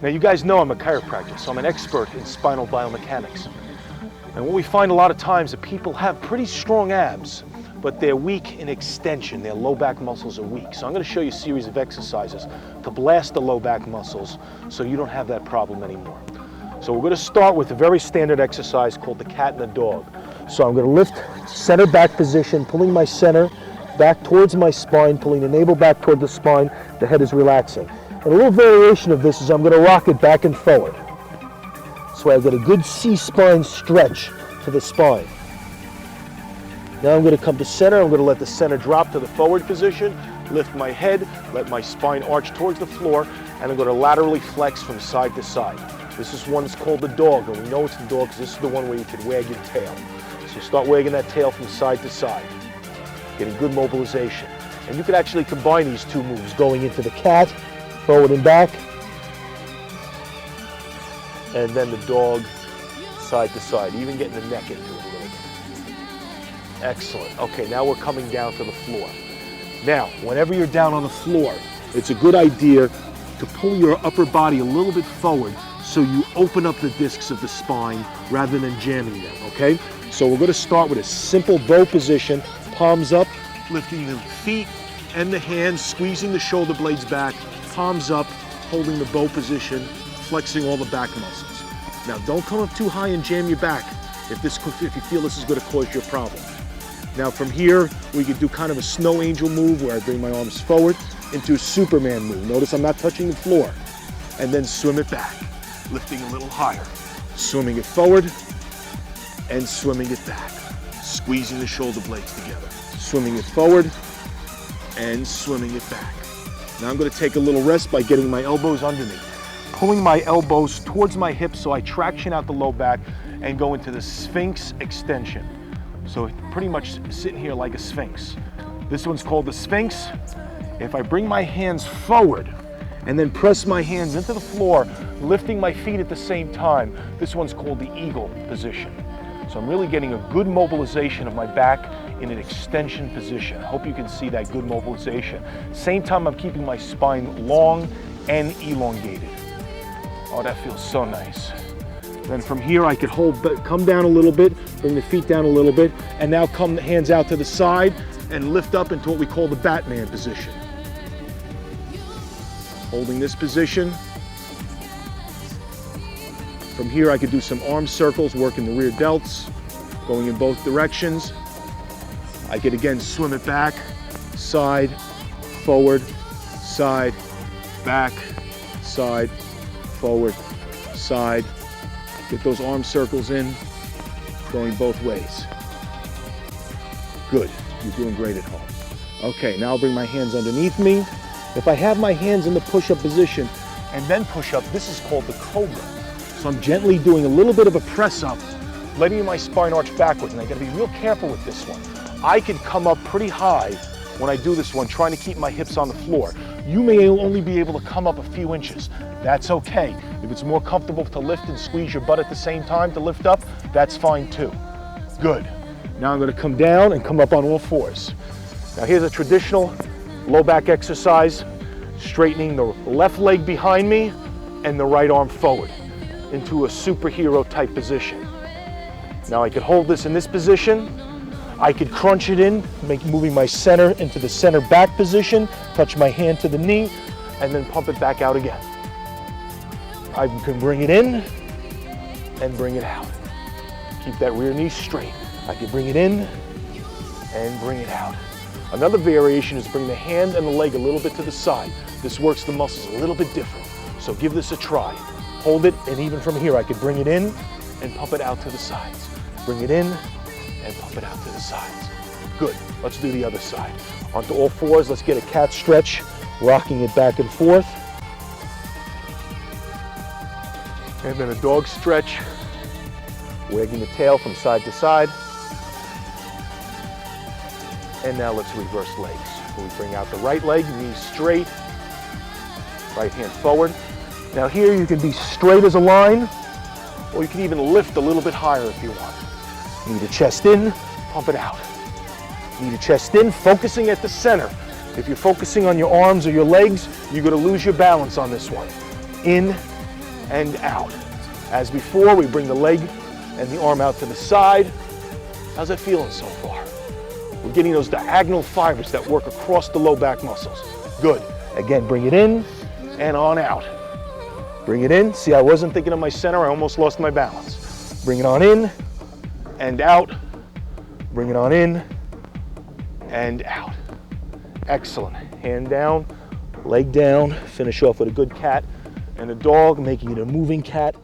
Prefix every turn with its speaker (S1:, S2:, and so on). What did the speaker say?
S1: Now you guys know I'm a chiropractor, so I'm an expert in spinal biomechanics. And what we find a lot of times that people have pretty strong abs, but they're weak in extension. Their low back muscles are weak. So I'm going to show you a series of exercises to blast the low back muscles so you don't have that problem anymore. So we're going to start with a very standard exercise called the cat and the dog. So I'm going to lift center back position, pulling my center back towards my spine, pulling the navel back toward the spine. The head is relaxing. And a little variation of this is I'm going to rock it back and forward. So I get a good C-spine stretch to the spine. Now I'm going to come to center. I'm going to let the center drop to the forward position, lift my head, let my spine arch towards the floor, and I'm going to laterally flex from side to side. This is one that's called the dog, and we know it's the dog because this is the one where you can wag your tail. So start wagging that tail from side to side, getting good mobilization. And you could actually combine these two moves, going into the cat, forward and back, and then the dog, side to side, even getting the neck into it a little bit. Excellent. Okay, now we're coming down to the floor. Now, whenever you're down on the floor, it's a good idea to pull your upper body a little bit forward so you open up the discs of the spine rather than jamming them, okay? So we're going to start with a simple bow position, palms up, lifting the feet and the hands, squeezing the shoulder blades back, palms up, holding the bow position, flexing all the back muscles. Now don't come up too high and jam your back if you feel this is going to cause you a problem. Now from here, we could do kind of a snow angel move where I bring my arms forward into a Superman move. Notice I'm not touching the floor. And then swim it back, lifting a little higher. Swimming it forward and swimming it back. Squeezing the shoulder blades together. Swimming it forward and swimming it back. Now I'm going to take a little rest by getting my elbows under me. Pulling my elbows towards my hips so I traction out the low back and go into the Sphinx Extension. So pretty much sitting here like a Sphinx. This one's called the Sphinx. If I bring my hands forward and then press my hands into the floor, lifting my feet at the same time, this one's called the Eagle position. So I'm really getting a good mobilization of my back in an extension position. I hope you can see that good mobilization. Same time I'm keeping my spine long and elongated. Oh, that feels so nice. Then from here I could come down a little bit, bring the feet down a little bit, and now come the hands out to the side and lift up into what we call the Batman position. Holding this position. From here I could do some arm circles, working the rear delts, going in both directions. I could again swim it back, side, forward, side, back, side, forward, side. Get those arm circles in, going both ways. Good, you're doing great at home. Okay, now I'll bring my hands underneath me. If I have my hands in the push-up position and then push up, this is called the Cobra. So I'm gently doing a little bit of a press up, letting my spine arch backwards, and I gotta be real careful with this one. I could come up pretty high when I do this one, trying to keep my hips on the floor. You may only be able to come up a few inches. That's okay. If it's more comfortable to lift and squeeze your butt at the same time to lift up, that's fine too. Good. Now I'm going to come down and come up on all fours. Now here's a traditional low back exercise, straightening the left leg behind me and the right arm forward into a superhero type position. Now I could hold this in this position. I could crunch it in, moving my center into the center back position, touch my hand to the knee, and then pump it back out again. I can bring it in and bring it out. Keep that rear knee straight. I can bring it in and bring it out. Another variation is bring the hand and the leg a little bit to the side. This works the muscles a little bit different. So give this a try. Hold it, and even from here, I could bring it in and pump it out to the sides. Bring it in and pump it out to the sides. Good, let's do the other side. Onto all fours, let's get a cat stretch, rocking it back and forth. And then a dog stretch, wagging the tail from side to side. And now let's reverse legs. We bring out the right leg, knees straight, right hand forward. Now here you can be straight as a line, or you can even lift a little bit higher if you want. Knee to chest in, pump it out. Knee to chest in, focusing at the center. If you're focusing on your arms or your legs, you're going to lose your balance on this one. In and out. As before, we bring the leg and the arm out to the side. How's that feeling so far? We're getting those diagonal fibers that work across the low back muscles. Good. Again, bring it in and on out. Bring it in. See, I wasn't thinking of my center. I almost lost my balance. Bring it on in and out. Bring it on in and out. Excellent. Hand down, leg down. Finish off with a good cat and a dog, making it a moving cat